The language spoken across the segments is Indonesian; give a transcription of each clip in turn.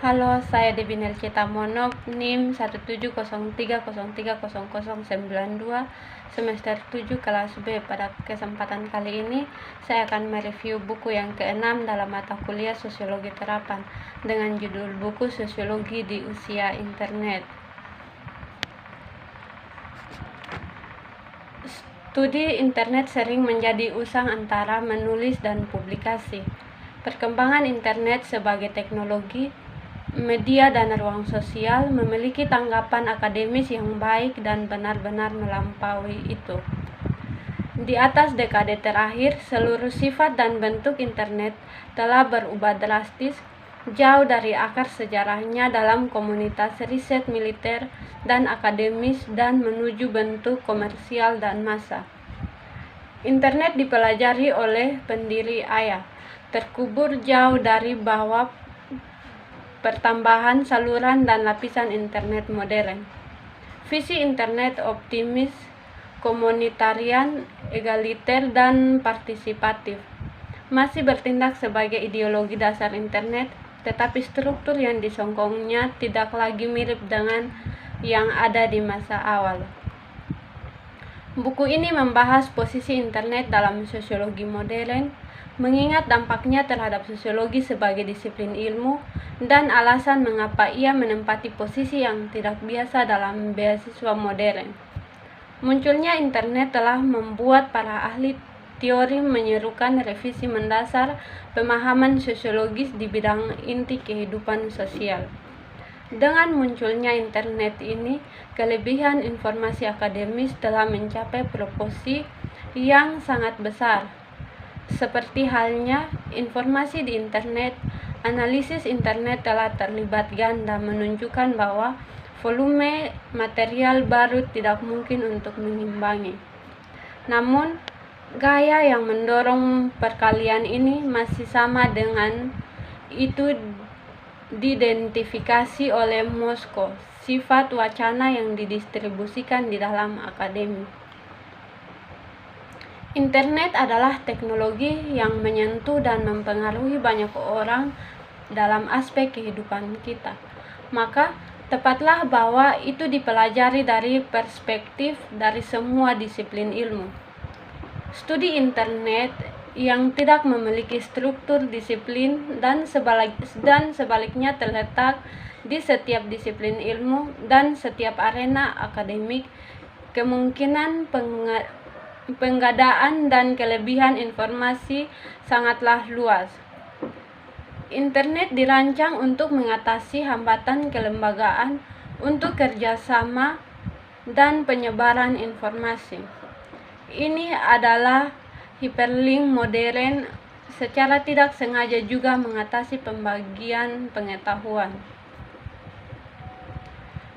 Halo, saya Debi Nelcita Monok, NIM 17030300092, semester 7 kelas B. Pada kesempatan kali ini, saya akan mereview buku yang ke-6 dalam mata kuliah Sosiologi Terapan dengan judul buku Sosiologi di Usia Internet. Studi internet sering menjadi usang antara menulis dan publikasi. Perkembangan internet sebagai teknologi, media dan ruang sosial memiliki tanggapan akademis yang baik dan benar-benar melampaui itu. Di atas dekade terakhir, seluruh sifat dan bentuk internet telah berubah drastis, jauh dari akar sejarahnya dalam komunitas riset militer dan akademis dan menuju bentuk komersial dan massa. Internet dipelajari oleh pendiri ayah, terkubur jauh dari bawah pertambahan saluran dan lapisan internet modern. Visi internet optimis, komunitarian, egaliter, dan partisipatif masih bertindak sebagai ideologi dasar internet, tetapi struktur yang disokongnya tidak lagi mirip dengan yang ada di masa awal. Buku ini membahas posisi internet dalam sosiologi modern, mengingat dampaknya terhadap sosiologi sebagai disiplin ilmu, dan alasan mengapa ia menempati posisi yang tidak biasa dalam beasiswa modern. Munculnya internet telah membuat para ahli teori menyerukan revisi mendasar pemahaman sosiologis di bidang inti kehidupan sosial. Dengan munculnya internet ini, kelebihan informasi akademis telah mencapai proporsi yang sangat besar. Seperti halnya informasi di internet, analisis internet telah terlibat ganda menunjukkan bahwa volume material baru tidak mungkin untuk mengimbangi. Namun, gaya yang mendorong perkalian ini masih sama dengan itu diidentifikasi oleh Moskow, sifat wacana yang didistribusikan di dalam akademi. Internet adalah teknologi yang menyentuh dan mempengaruhi banyak orang dalam aspek kehidupan kita. Maka, tepatlah bahwa itu dipelajari dari perspektif dari semua disiplin ilmu. Studi internet yang tidak memiliki struktur disiplin dan sebaliknya terletak di setiap disiplin ilmu dan setiap arena akademik, kemungkinan penggadaan dan kelebihan informasi sangatlah luas. Internet dirancang untuk mengatasi hambatan kelembagaan untuk kerjasama dan penyebaran informasi. Ini adalah hiperlink modern, secara tidak sengaja juga mengatasi pembagian pengetahuan.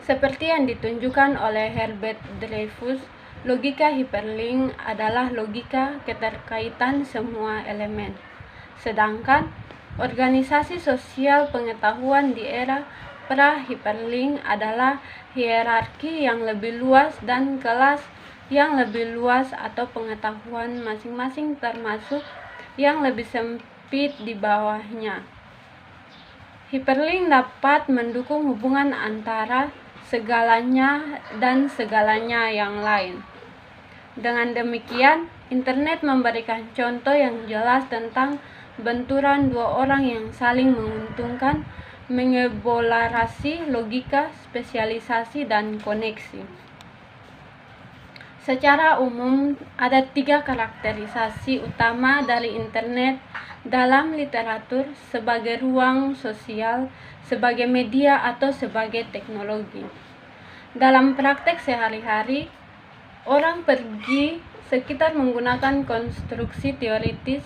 Seperti yang ditunjukkan oleh Herbert Dreyfus, logika hiperlink adalah logika keterkaitan semua elemen. Sedangkan organisasi sosial pengetahuan di era pra-hiperlink adalah hierarki yang lebih luas dan kelas yang lebih luas atau pengetahuan masing-masing termasuk yang lebih sempit di bawahnya. Hiperlink dapat mendukung hubungan antara segalanya dan segalanya yang lain. Dengan demikian, internet memberikan contoh yang jelas tentang benturan dua orang yang saling menguntungkan, mengeksplorasi logika, spesialisasi, dan koneksi. Secara umum, ada 3 karakterisasi utama dari internet dalam literatur: sebagai ruang sosial, sebagai media, atau sebagai teknologi. Dalam praktek sehari-hari, orang pergi sekitar menggunakan konstruksi teoritis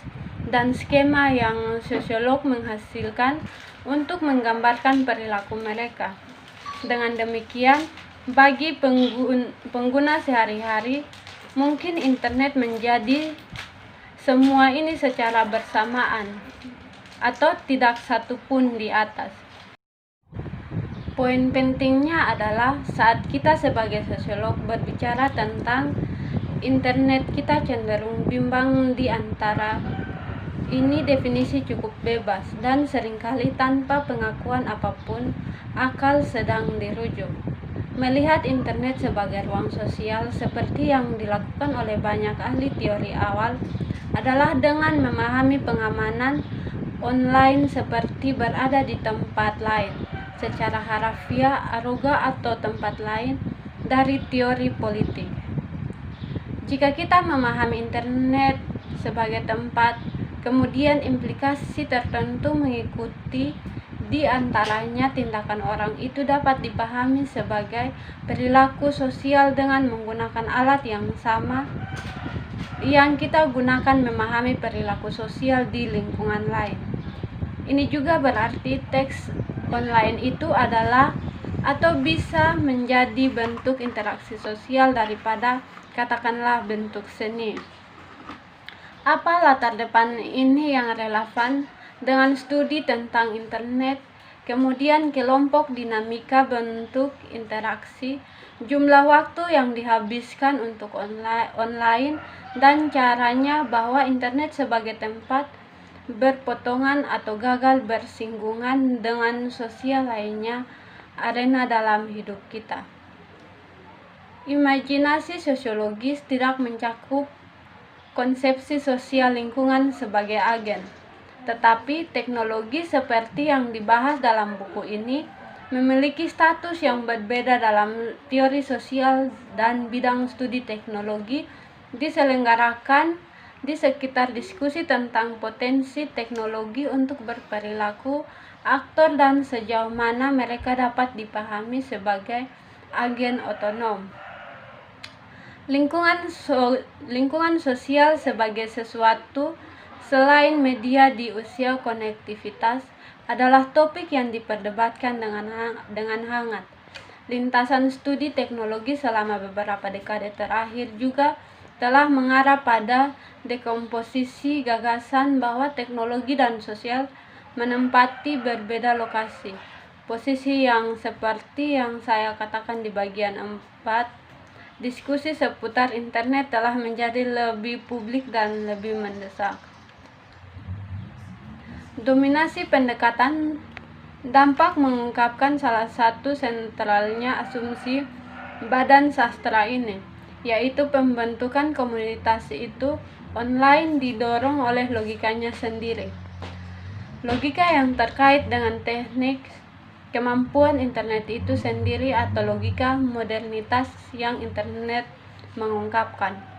dan skema yang sosiolog menghasilkan untuk menggambarkan perilaku mereka. Dengan demikian, bagi pengguna sehari-hari, mungkin internet menjadi semua ini secara bersamaan, atau tidak satu pun di atas. Poin pentingnya adalah saat kita sebagai sosiolog berbicara tentang internet, kita cenderung bimbang di antara Ini definisi cukup bebas dan seringkali tanpa pengakuan apapun akal sedang dirujuk. Melihat internet sebagai ruang sosial seperti yang dilakukan oleh banyak ahli teori awal adalah dengan memahami pengamanan online seperti berada di tempat lain, secara harafiah, aruga atau tempat lain dari teori politik. Jika kita memahami internet sebagai tempat, kemudian implikasi tertentu mengikuti, di antaranya tindakan orang itu dapat dipahami sebagai perilaku sosial dengan menggunakan alat yang sama yang kita gunakan memahami perilaku sosial di lingkungan lain. Ini juga berarti teks online itu adalah atau bisa menjadi bentuk interaksi sosial daripada katakanlah bentuk seni. Apa latar depan ini yang relevan dengan studi tentang internet, kemudian kelompok dinamika bentuk interaksi, jumlah waktu yang dihabiskan untuk online, dan caranya bahwa internet sebagai tempat berpotongan atau gagal bersinggungan dengan sosial lainnya, arena dalam hidup kita. Imajinasi sosiologis tidak mencakup konsepsi sosial lingkungan sebagai agen, tetapi teknologi seperti yang dibahas dalam buku ini memiliki status yang berbeda dalam teori sosial, dan bidang studi teknologi diselenggarakan di sekitar diskusi tentang potensi teknologi untuk berperilaku aktor dan sejauh mana mereka dapat dipahami sebagai agen otonom. Lingkungan sosial sebagai sesuatu selain media di usia konektivitas adalah topik yang diperdebatkan dengan hangat. Lintasan studi teknologi selama beberapa dekade terakhir juga telah mengarah pada dekomposisi gagasan bahwa teknologi dan sosial menempati berbeda lokasi. Posisi yang seperti yang saya katakan di bagian 4, diskusi seputar internet telah menjadi lebih publik dan lebih mendesak. Dominasi pendekatan dampak mengungkapkan salah satu sentralnya asumsi badan sastra ini, yaitu pembentukan komunitas itu online didorong oleh logikanya sendiri. Logika yang terkait dengan teknik, kemampuan internet itu sendiri, atau logika modernitas yang internet mengungkapkan.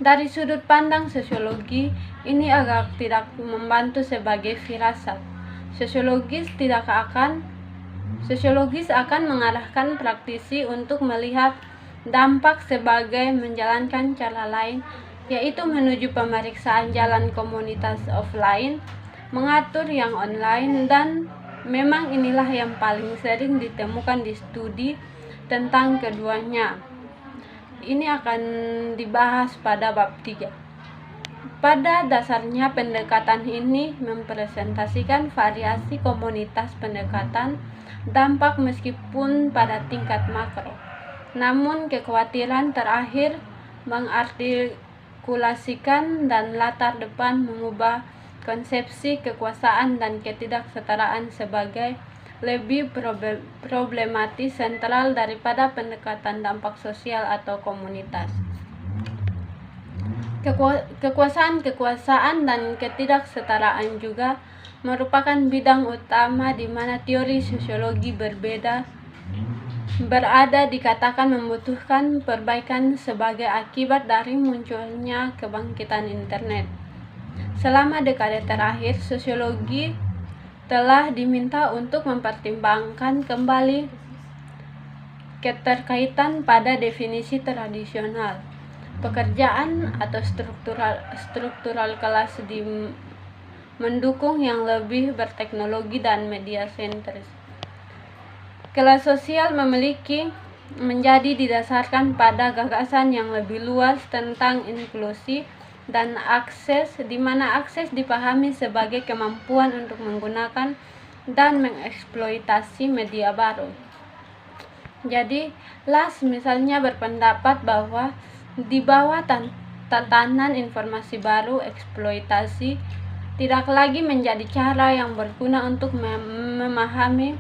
Dari sudut pandang sosiologi, ini agak tidak membantu sebagai firasat. Sosiologis akan mengarahkan praktisi untuk melihat dampak sebagai menjalankan cara lain, yaitu menuju pemeriksaan jalan komunitas offline, mengatur yang online, dan memang inilah yang paling sering ditemukan di studi tentang keduanya. Ini akan dibahas pada bab 3. Pada dasarnya pendekatan ini mempresentasikan variasi komunitas pendekatan dampak meskipun pada tingkat makro. Namun kekhawatiran terakhir mengartikulasikan dan latar depan mengubah konsepsi kekuasaan dan ketidaksetaraan sebagai lebih problematis sentral daripada pendekatan dampak sosial atau komunitas. Kekuasaan dan ketidaksetaraan juga merupakan bidang utama di mana teori sosiologi berada dikatakan membutuhkan perbaikan sebagai akibat dari munculnya kebangkitan internet. Selama dekade terakhir, sosiologi telah diminta untuk mempertimbangkan kembali keterkaitan pada definisi tradisional pekerjaan atau struktural kelas mendukung yang lebih berteknologi dan media sentris. Kelas sosial menjadi didasarkan pada gagasan yang lebih luas tentang inklusi dan akses, di mana akses dipahami sebagai kemampuan untuk menggunakan dan mengeksploitasi media baru. Jadi, Las misalnya berpendapat bahwa di bawah tatanan informasi baru, eksploitasi, tidak lagi menjadi cara yang berguna untuk memahami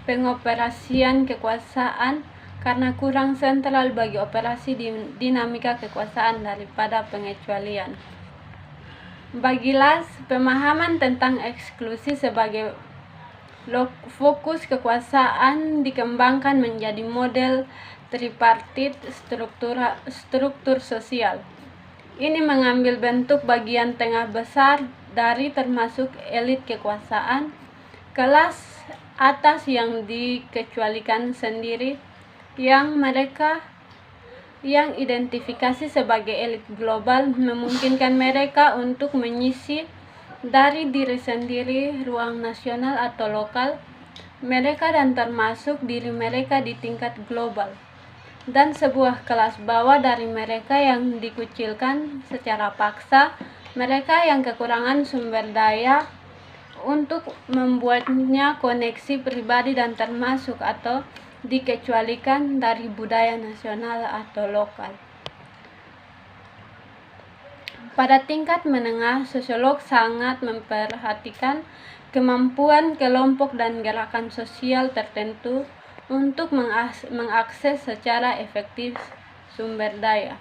pengoperasian kekuasaan karena kurang sentral bagi operasi dinamika kekuasaan daripada pengecualian. Bagi Las, pemahaman tentang eksklusi sebagai fokus kekuasaan dikembangkan menjadi model tripartit struktur sosial. Ini mengambil bentuk bagian tengah besar dari termasuk elit kekuasaan, kelas atas yang dikecualikan sendiri, yang identifikasi sebagai elit global memungkinkan mereka untuk mengisi dari diri sendiri ruang nasional atau lokal mereka dan termasuk diri mereka di tingkat global, dan sebuah kelas bawah dari mereka yang dikucilkan secara paksa, mereka yang kekurangan sumber daya untuk membuatnya koneksi pribadi dan termasuk atau dikecualikan dari budaya nasional atau lokal. Pada tingkat menengah, sosiolog sangat memperhatikan kemampuan kelompok dan gerakan sosial tertentu untuk mengakses secara efektif sumber daya.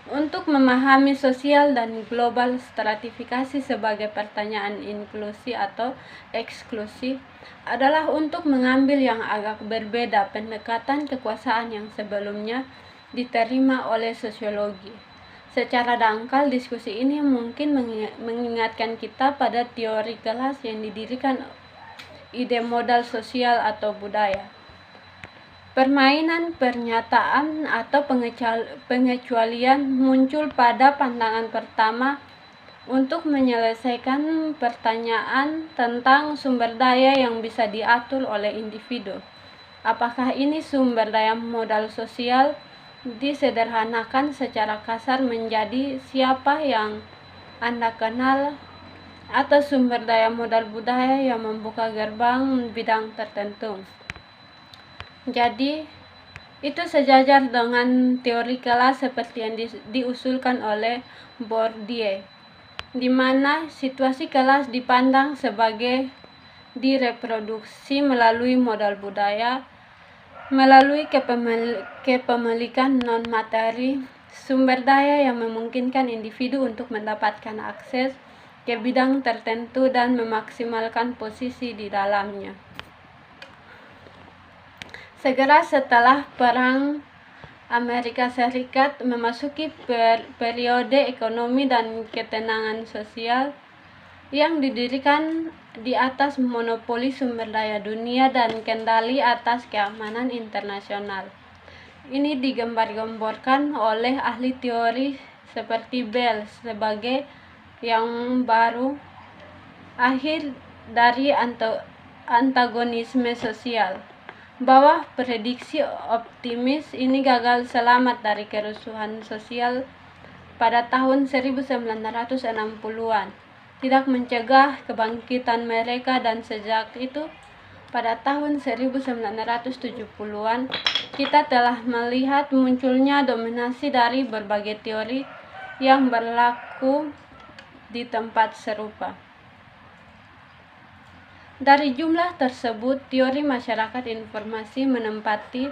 Untuk memahami sosial dan global stratifikasi sebagai pertanyaan inklusi atau eksklusi adalah untuk mengambil yang agak berbeda pendekatan kekuasaan yang sebelumnya diterima oleh sosiologi. Secara dangkal, diskusi ini mungkin mengingatkan kita pada teori kelas yang didirikan ide modal sosial atau budaya. Permainan pernyataan atau pengecualian muncul pada pandangan pertama untuk menyelesaikan pertanyaan tentang sumber daya yang bisa diatur oleh individu. Apakah ini sumber daya modal sosial? Disederhanakan secara kasar menjadi siapa yang Anda kenal, atau sumber daya modal budaya yang membuka gerbang bidang tertentu. Jadi, itu sejajar dengan teori kelas seperti yang diusulkan oleh Bourdieu, di mana situasi kelas dipandang sebagai direproduksi melalui modal budaya, melalui kepemilikan non-materi, sumber daya yang memungkinkan individu untuk mendapatkan akses ke bidang tertentu dan memaksimalkan posisi di dalamnya. Segera setelah Perang Amerika Serikat memasuki periode ekonomi dan ketenangan sosial yang didirikan di atas monopoli sumber daya dunia dan kendali atas keamanan internasional. Ini digembar-gemborkan oleh ahli teori seperti Bell sebagai yang baru akhir dari antagonisme sosial. Bahwa prediksi optimis ini gagal selamat dari kerusuhan sosial pada tahun 1960-an. Tidak mencegah kebangkitan mereka, dan sejak itu pada tahun 1970-an kita telah melihat munculnya dominasi dari berbagai teori yang berlaku di tempat serupa. Dari jumlah tersebut, teori masyarakat informasi menempati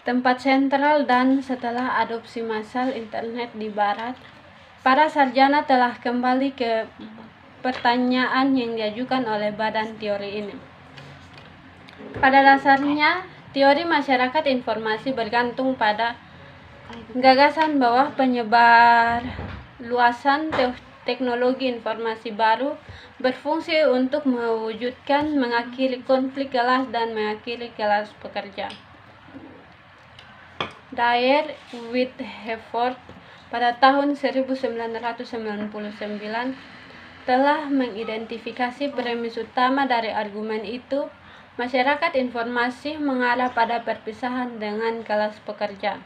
tempat sentral, dan setelah adopsi massal internet di barat, para sarjana telah kembali ke pertanyaan yang diajukan oleh badan teori ini. Pada dasarnya, teori masyarakat informasi bergantung pada gagasan bahwa penyebar luasan teknologi informasi baru berfungsi untuk mengakhiri konflik kelas dan mengakhiri kelas pekerja. Dyer Whiteford pada tahun 1999 telah mengidentifikasi premis utama dari argumen itu. Masyarakat informasi mengarah pada perpisahan dengan kelas pekerja.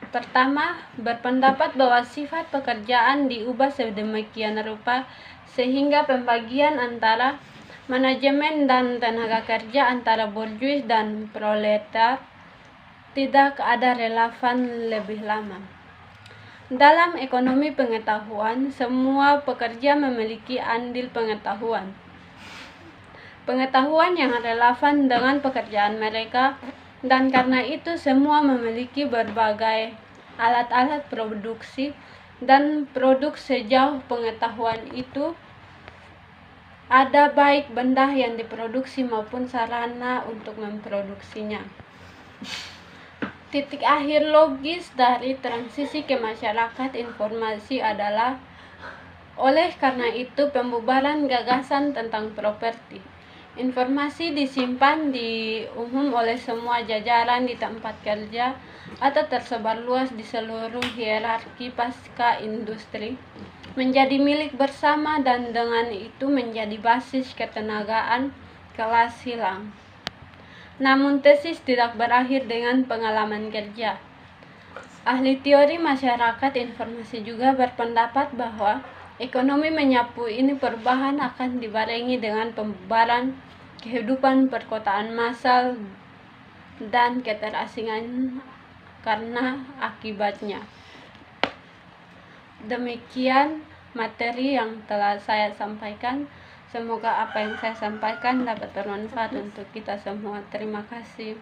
Pertama, berpendapat bahwa sifat pekerjaan diubah sedemikian rupa sehingga pembagian antara manajemen dan tenaga kerja antara borjuis dan proletar tidak ada relevan lebih lama. Dalam ekonomi pengetahuan, semua pekerja memiliki andil pengetahuan. Pengetahuan yang relevan dengan pekerjaan mereka, dan karena itu semua memiliki berbagai alat-alat produksi dan produk sejauh pengetahuan itu ada, baik benda yang diproduksi maupun sarana untuk memproduksinya. Titik akhir logis dari transisi ke masyarakat informasi adalah oleh karena itu pembubaran gagasan tentang properti. Informasi disimpan di umum oleh semua jajaran di tempat kerja atau tersebar luas di seluruh hierarki pasca industri, menjadi milik bersama dan dengan itu menjadi basis ketenagaan kelas silang. Namun tesis tidak berakhir dengan pengalaman kerja. Ahli teori masyarakat informasi juga berpendapat bahwa ekonomi menyapu ini perubahan akan dibarengi dengan pembubaran kehidupan perkotaan massal dan keterasingan karena akibatnya. Demikian materi yang telah saya sampaikan. Semoga apa yang saya sampaikan dapat bermanfaat untuk kita semua. Terima kasih.